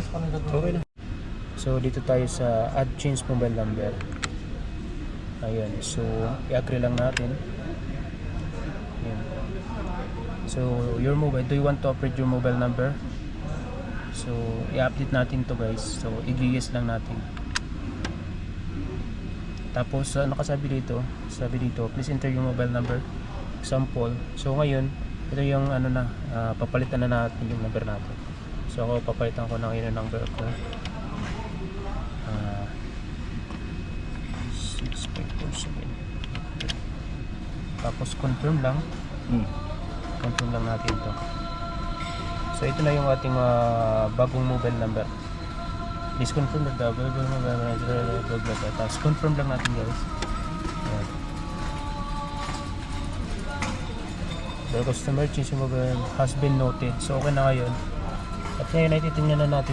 Okay na. So dito tayo sa add change mobile number. Ayun. So i-agree lang natin. Ayun. So your mobile, do you want to upgrade your mobile number? So i-update natin to guys. So i-yes lang natin. Tapos nakasabi dito, sabi dito, please enter your mobile number. Example. So ngayon, ito yung ano na, papalitan na natin yung number natin. So ako papalitan ko ng yun number ko. 6547. Tapos confirm lang. Confirm lang natin to. So ito na yung ating bagong mobile number. Please confirm that the available mobile number. Tapos confirm lang natin guys. Ayan. The customer change mobile has been noted. So okay na ngayon. At ngayon ay titingnan na natin